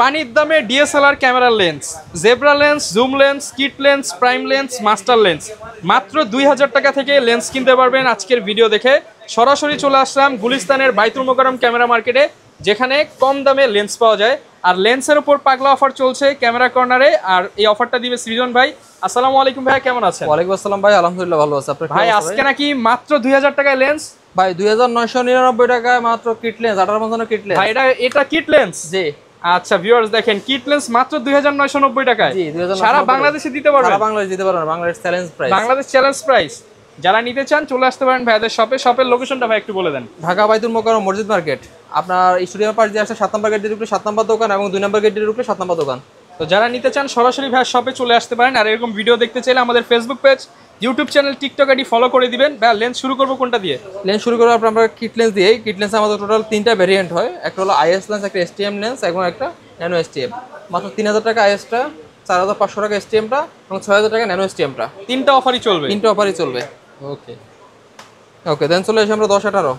পানির দামে ডিএসএলআর ক্যামেরার lens, zebra lens, zoom lens, kit lens, prime lens, master lens মাত্র 2000 টাকা থেকে লেন্স কিনতে পারবেন। আজকের ভিডিও দেখে সরাসরি চলে আসলাম গুলিস্তানের বাইতুল মোকাররম ক্যামেরা মার্কেটে, যেখানে কম দামে লেন্স পাওয়া যায়। আর লেন্সের উপর পাগলা অফার চলছে ক্যামেরা কর্নারে, আর এই অফারটা দিবে সৃজন ভাই। আসসালামু আলাইকুম ভাই, কেমন আছেন? ওয়ালাইকুম আসসালাম ভাই, আলহামদুলিল্লাহ ভালো আছি। আপনি ভাই আজকে নাকি মাত্র 2000 টাকায় লেন্স? ভাই 2999 টাকায় মাত্র কিট লেন্স, 18 কিট লেন্স। ভাই এটা কিট লেন্স? জি। আচ্ছা ভিউয়ার্স দেখেন, কিট লেন্স মাত্র 2990 টাকায় সারা বাংলাদেশে দিতে পারবেন। সারা বাংলাদেশে দিতে পারবেন, Bangladesh challenge price. Bangladesh challenge price. যারা নিতে চান চলে আসতে পারেন ভাইদের শপে। শপের লোকেশনটা ভাই একটু বলে দেন। ঢাকা বাইতুল মোকাররম মসজিদ মার্কেট, আপনার স্টেডিয়াম পাশ দিয়ে আসলে 7 নম্বর গেট দিয়ে ঢুকলে 7 নম্বর দোকান, এবং 2 নম্বর গেট দিয়ে ঢুকলে 7 নম্বর দোকান। তো যারা নিতে চান সরাসরি ভাইয়ের শপে চলে আসতে পারেন। আর এরকম ভিডিও দেখতে চাইলে আমাদের Facebook page, YouTube channel, TikTok ID follow করে দিবেন। ভাই লেন্স শুরু করবো কোনটা দিয়ে? লেন্স শুরু করবো আমরা কিট লেন্স দিয়ে। কিট লেন্স আমাদের টোটাল 3টা ভেরিয়েন্ট হয়। একটা হলো আইএস লেন্স, একটা এসটিএম লেন্স, এবং একটা ন্যানো এসটিএম। মাত্র 3000 টাকা আইএসটা, 4500 টাকা এসটিএমটা, এবং 6000 টাকা ন্যানো এসটিএমটা। তিনটা অফারই চলবে? তিনটা অফারই চলবে। ওকে ওকে, দেন চলে আসি আমরা 10-18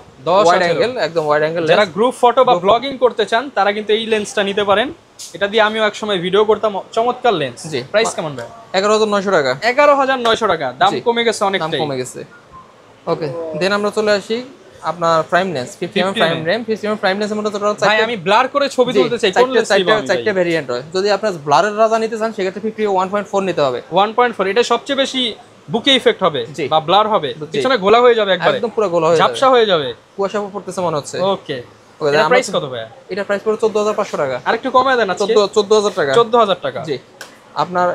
ওয়াইড অ্যাঙ্গেল, একদম ওয়াইড অ্যাঙ্গেল। যারা গ্রুপ ফটো বা ব্লগিং করতে চান তারা কিন্তু এই লেন্সটা নিতে পারেন। এটা দিয়ে আমিও এক সময় ভিডিও করতাম। চমৎকার লেন্স। জি। প্রাইস কেমন ভাই? 11900 টাকা। 11900 টাকা। দাম কমে গেছে অনেকটাই। কমে গেছে। ওকে, দেন আমরা চলে আসি আপনার prime lens, 50mm prime lens. 50mm prime লেন্সের মধ্যে টোটাল ভাই আমি ব্লার করে ছবি তুলতে চাই, কোন লেন্স নিব আমি? চারটি ভেরিয়েন্ট হয়। যদি আপনি ব্লারের রাজা নিতে চান সেক্ষেত্রে 50-1.4 নিতে হবে। 1.4 এটা সবচেয়ে বেশি বুকে ইফেক্ট হবে বা ব্লার হবে, পিছনে গোলা হয়ে যাবে, একবারে একদম পুরো গোলা হয়ে যাবে, ঝাপসা হয়ে যাবে, কুয়াশা পড়তেছে মনে হচ্ছে। ওকে, এটা প্রাইস কত ভাই? এটা প্রাইস পড়ে 14500 টাকা। আরেকটু কমায় দেন আজকে। 14000 টাকা। 14000 টাকা। জি। আপনার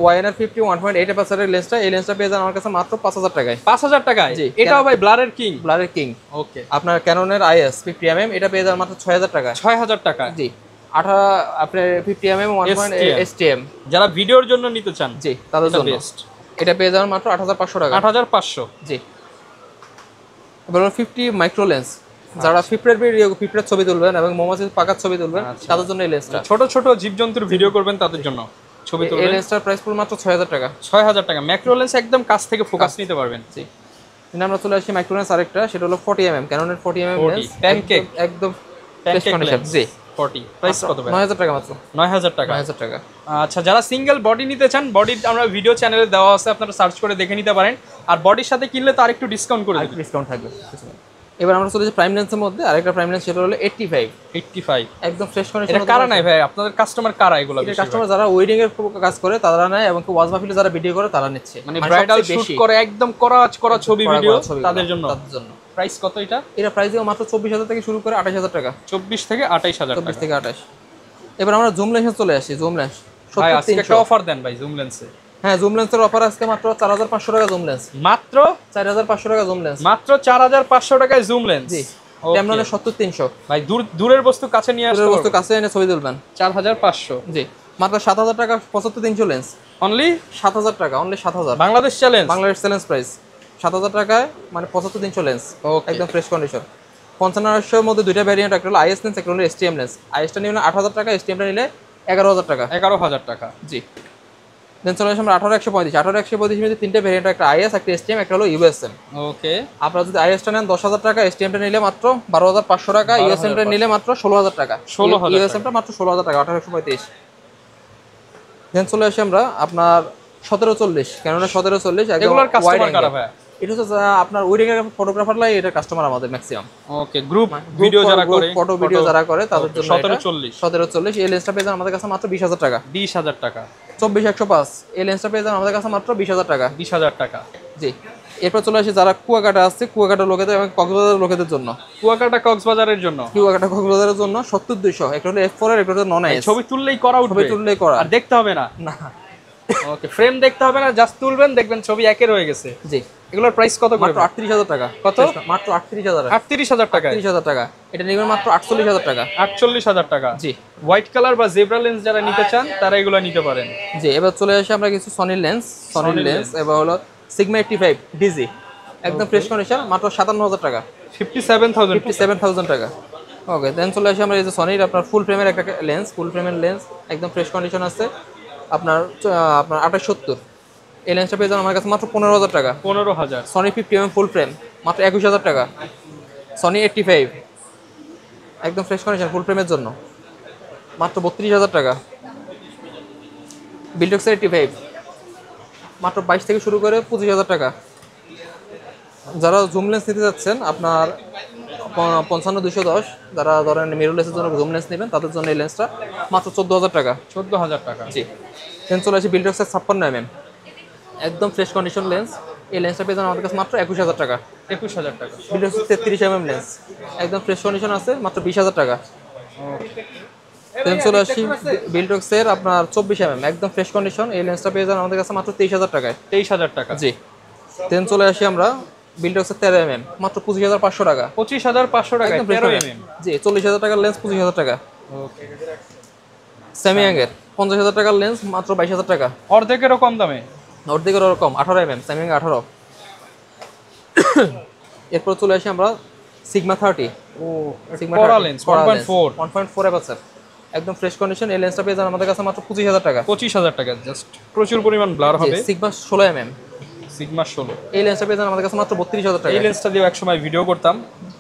ওয়াইএনআর 50 1.8 এপিসোডের লেন্সটা, এই লেন্সটা পেয়ে যান আমার কাছে মাত্র 5000 টাকায়। 5000 টাকায়? এটাও ভাই ব্লারের কিং? ব্লারের কিং। ওকে। আপনার ক্যাননের আইএস 50mm, এটা পেয়ে যান মাত্র 6000 টাকা। 6000 টাকা। জি। আপনার 50mm 1.8 এসটিএম যারা ভিডিওর জন্য নিতে চান, জি, তাদের জন্য বেস্ট। এটা পেয়ে যাবেন মাত্র 8500 টাকা। 8500। জি। এবার 50 মাইক্রো লেন্স, যারা পিঁপড়ের ছবি তুলবেন এবং মৌমাছির পাকার ছবি তুলবেন তাদের জন্য এই লেন্সটা। ছোট ছোট জীবজন্তুর ভিডিও করবেন তাদের জন্য ছবি তুলবেন। এই লেন্সটার প্রাইস পড়বে মাত্র 6000 টাকা। 6000 টাকা। ম্যাক্রো লেন্স একদম কাছ থেকে ফোকাস নিতে পারবেন। জি। আমরা চলে আসি মাইক্রো লেন্স আরেকটা, সেটা হলো 40mm, ক্যাননের 40mm লেন্স, প্যানকেক, একদম ফ্রেশ কন্ডিশন। জি। 40। প্রাইস কত ভাই? 9000 টাকা মাত্র। 9000 টাকা। 9000 টাকা। আচ্ছা, যারা সিঙ্গেল বডি নিতে চান, বডি আমরা ভিডিও চ্যানেলে দেওয়া আছে, আপনারা সার্চ করে দেখে নিতে পারেন। আর বডির সাথে কিনলে তো আরেকটু ডিসকাউন্ট করে দেবেন। ডিসকাউন্ট থাকবে। এবার আমরা চলে যাই প্রাইম লেন্সের মধ্যে। আরেকটা প্রাইম লেন্স, সেটা হলো 85 একদম ফ্রেশ কন্ডিশন। এটা কারা নাই ভাই? আপনাদের কাস্টমার কারা এগুলো? এটা কাস্টমার যারা ওয়েডিং এর কাজ করে তারা নেয়, এবং ওয়াজ মাহফিলে যারা ভিডিও করে তারা নিচ্ছে। মানে ব্রাইডাল শুট করে একদম করা ছবি ভিডিও, তাদের জন্য। প্রাইস কত এটা? এটা প্রাইস দিও মাত্র 24000 থেকে শুরু করে 28000 টাকা। 24 থেকে 28000 টাকা। 24 থেকে 28। এবার আমরা জুম লেন্সে চলে আসি। জুম লেন্স ভাই আজকে একটা অফার দেন ভাই জুম লেন্সে। হ্যাঁ, জুম লেন্সের অফার আজকে মাত্র 4500 টাকা জুম লেন্স। মাত্র 4500 টাকা জুম লেন্স। মাত্র 4500 টাকায় জুম লেন্স। জি। ক্যামেরা 70-300 ভাই, দূরের বস্তু কাছে নিয়ে আসতে, বস্তু কাছে এনে ছবি তুলবেন। 4500। জি। মাত্র 7000 টাকা 75-300 লেন্স। অনলি 7000 টাকা, only 7000। Bangladesh challenge, Bangladesh challenge price 7000 টাকায়, মানে 75-300 লেন্স, একদম ফ্রেশ কন্ডিশন। 5500 এর মধ্যে দুইটা ভ্যারিয়েন্ট, একটা হলো আইএস লেন্স, একটা হলো এসটিএম লেন্স। আইএসটা নিলে 8000 টাকা, এসটিএমটা নিলে 11000 টাকা। 11000 টাকা। জি। দেন চলে আসি আমরা 18135। 18135 মধ্যে তিনটা ভ্যারিয়েন্ট, একটা আইএস, একটা এসটিএম, একটা হলো ইউএসএম। ওকে। আপনারা যদি আইএসটা নেন 10000 টাকা, এসটিএমটা নিলে মাত্র 12500 টাকা, ইউএসএমটা নিলে মাত্র 16000 টাকা। ইউএসএমটা মাত্র 16000 টাকা। 18135। দেন চলে আসি আমরা আপনার 1740, কেননা 1740 এগুলোর কাস্টমার কারা ভাই? এটা হচ্ছে আপনার ওয়েডিং এর ফটোগ্রাফার লাই, এটা কাস্টমার আমাদের ম্যাক্সিমাম। ওকে, গ্রুপ ভিডিও যারা করে, ফটো ভিডিও যারা করে তাদের জন্য 1740। এই লেন্সটা পেয়ে যান আমাদের কাছে মাত্র 20000 টাকা। 20000 টাকা। 24105, এই লেন্সটা পেয়ে যান আমাদের কাছে মাত্র 20000 টাকা। 20000 টাকা। জি। এরপর চলে আসি যারা কুয়াকাটা আছে, কুয়াকাটা লোকেদের এবং কক্সবাজারের লোকেদের জন্য। কুয়াকাটা কক্সবাজারের জন্য, কুয়াকাটা কক্সবাজারের জন্য 70200, একটা হলো F4 এর, একটা হলো নন আইএস। ছবি তুললেই করা উঠবে, ছবি তুললেই করা, আর দেখতে হবে না। না। ওকে, ফ্রেম দেখতে হবে না, জাস্ট তুলবেন, দেখবেন ছবি একের হয়ে গেছে। জি। এগুলোর প্রাইস কত? মাত্র 38000 টাকা। কত? মাত্র 38000। 38000 টাকা। 38000 টাকা। এটা নেবেন মাত্র 48000 টাকা। 48000 টাকা। জি। হোয়াইট কালার বা জেব্রা লেন্স যারা নিতে চান তারা এগুলো নিতে পারেন। জি। এবার চলে আসি আমরা কিছু সনির লেন্স। এবার হলো সিগমা 85 ডিজি, একদম ফ্রেশ কন্ডিশন, মাত্র 57000 টাকা। 57000 টাকা। ওকে, দেন চলে আসি আমরা এই যে সনির আপনার ফুল ফ্রেমের একটা লেন্স, ফুল ফ্রেমের লেন্স, একদম ফ্রেশ কন্ডিশন আছে। আপনার 2870, এই লেন্সটা পেয়ে যান আমার কাছে মাত্র 15000 টাকা। 15000। সনি 50mm ফুল ফ্রেম মাত্র 21000 টাকা। সনি 85 একদম ফ্রেশ কন্ডিশন ফুল ফ্রেমের জন্য। মাত্র 32,000 টাকা। বিল্ডক্স 85 মাত্র 22 থেকে শুরু করে 25,000 টাকা। যারা জুম লেন্স নিতে যাচ্ছেন আপনার 55-210, যারা ধরেন মিরর লেন্সের জন্য জুম লেন্স নেবেন তাদের জন্য এই লেন্সটা মাত্র 14,000 টাকা। 14,000 টাকা। জি। দেন চলে আসি বিল্ডক্সের 56mm, একদম ফ্রেশ কন্ডিশন লেন্স। এই লেন্সটা পেয়ে যান আমাদের কাছে মাত্র 21,000 টাকা। 21,000 টাকা। বিল্ডক্সের 33mm লেন্স, একদম ফ্রেশ কন্ডিশন আছে, মাত্র 20,000 টাকা। দেন চলে আসি বিল্ডক্সের আপনার 24mm, একদম ফ্রেশ কন্ডিশন। এই লেন্সটা পেয়ে যান আমাদের কাছে মাত্র 23,000 টাকায়। 23,000 টাকা। জি। দেন চলে আসি আমরা বিল্ডক্সের 13mm, মাত্র 25,500 টাকা। 25,500 টাকা। 13mm। জি, 40,000 টাকার লেন্স 25,000 টাকা। ওকে। সেমি অ্যাঙ্গেল 50,000 টাকার লেন্স মাত্র 22,000 টাকা। অর্ধেকেরও কম দামে। অর্ধেকের ওরকম 18mm, সেমি অ্যাঙ্গেল 18। এরপর চলে আসি আমরা সিগমা 30। ও কড়া লেন্স 1.4 1.4 অ্যাপারচার, একদম ফ্রেশ কন্ডিশন। এই লেন্সটা পেয়ে যান আমাদের কাছে মাত্র 25,000 টাকা। 25,000 টাকা। জাস্ট প্রচুর পরিমাণ ব্লার হবে। Sigma 16mm, sigma 16। এই লেন্সটা পেয়ে যান আমাদের কাছে মাত্র 32,000 টাকা। এই লেন্সটা দিয়ে একসময় ভিডিও করতাম,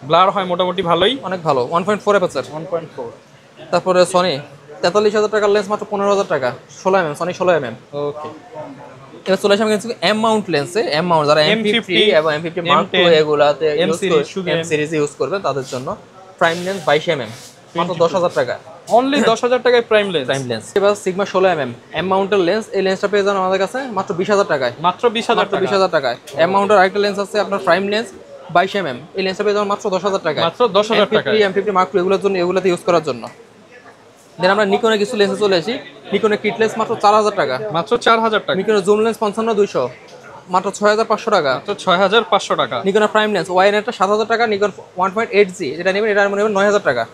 ব্লার হয় মোটামুটি ভালোই, অনেক ভালো। 1.4 অ্যাপারচার। 1.4। তারপরে সনি 43,000 টাকার লেন্স মাত্র 15,000 টাকা। 16mm, Sony 16mm। ওকে। এবার চলে আসি আমরা কিন্তু এম মাউন্ট লেন্সে। এম মাউন্ট যারা M50 এবং M50 মার্ক টু এগুলাতে M সিরিজ ইউজ করবেন তাদের জন্য প্রাইম লেন্স 22mm, মাত্র 10,000 টাকা। অনলি 10,000 টাকায় প্রাইম লেন্স। Prime lens. এবার সিগমা 16mm এম মাউন্টের লেন্স, এই লেন্সটা পেয়ে যান আমাদের কাছে মাত্র 20,000 টাকায়। মাত্র 20,000 টাকা। 20,000 টাকায়। এম মাউন্টের আরেকটা লেন্স আছে আপনার প্রাইম লেন্স 22mm, এই লেন্সটা পেয়ে যান মাত্র 10,000 টাকায়। মাত্র 10,000 টাকা। M50 মার্ক টু এগুলোর জন্য, এগুলোতে ইউজ করার জন্য। দেন আমরা নিকনের কিছু লেন্সে চলে আসি। নিকনের কিট লেন্স মাত্র 4,000 টাকা। মাত্র 4,000 টাকা। নিকনের জুম লেন্স 55-200, মাত্র 6,500 টাকা। মাত্র 6,500 টাকা। নিকনের প্রাইম লেন্স ওয়াইনেরটা 7,000 টাকা। নিকন 1.8G যেটা নেবেন, এটা নেবেন 9,000 টাকা।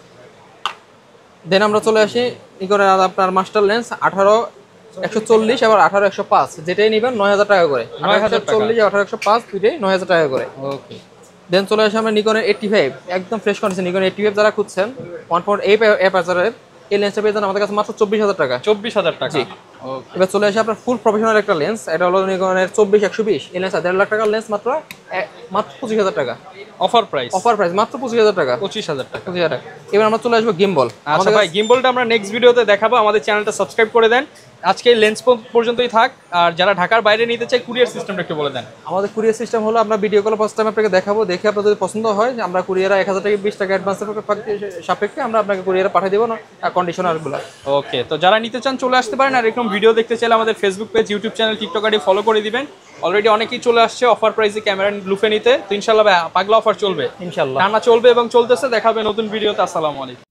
দেন আমরা চলে আসি নিকনের আপনার মাস্টার লেন্স 18-140 আবার 18-105, যেটাই নেবেন 9,000 টাকা করে। 18-140 18-105 দুইটাই 9,000 টাকা করে। ওকে। দেন চলে আসি আমরা নিকনের 85, একদম ফ্রেশ কন্ডিশন। নিকন 85 যারা খুঁজছেন 1.8 অ্যাপারচারের, এই লেন্সটা পেয়ে যান আমাদের কাছে মাত্র 24,000 টাকা। 24,000 টাকা। জি। এবার চলে আসি আপনার ফুল প্রফেশনাল একটা লেন্স, এটা হলো নিকনের 24-120, এই লেন্স 1.5 লাখ টাকার লেন্স মাত্র 25,000 টাকা। Offer price. অফার প্রাইস মাত্র 25,000 টাকা। 25,000 টাকা। 25,000 টাকা। এবার আমরা চলে আসবো গিম্বল। আচ্ছা ভাই, গিম্বলটা আমরা নেক্সট ভিডিওতে দেখাবো। আমাদের চ্যানেলটা সাবস্ক্রাইব করে দেন। আজকে লেন্স পর্যন্তই থাক। আর যারা ঢাকার বাইরে নিতে চায় কুরিয়ার সিস্টেমটা একটু বলে দেন। আমাদের কুরিয়ার সিস্টেম হলো আমরা ভিডিও কল ফার্স্ট টাইম আপনাকে দেখাবো, দেখে আপনার যদি পছন্দ হয় আমরা কুরিয়ারে 1,000 টাকা 20 টাকা অ্যাডভান্সের সাপেক্ষে আমরা আপনাকে কুরিয়ারে পাঠিয়ে দেবো না কন্ডিশনারগুলো। ওকে, তো যারা নিতে চান চলে আসতে পারেন। আর এরকম ভিডিও দেখতে চাইলে আমাদের Facebook page, YouTube channel, TikTok ID follow করে দিবেন। অলরেডি অনেকেই চলে আসছে অফার প্রাইসে ক্যামেরা লুফে নিতে। তো ইনশাল্লাহ পাগলা অফার চলবে, ইনশাল্লাহ টানা চলবে এবং চলতেছে। দেখাবে নতুন ভিডিওতে। আসসালামু আলাইকুম।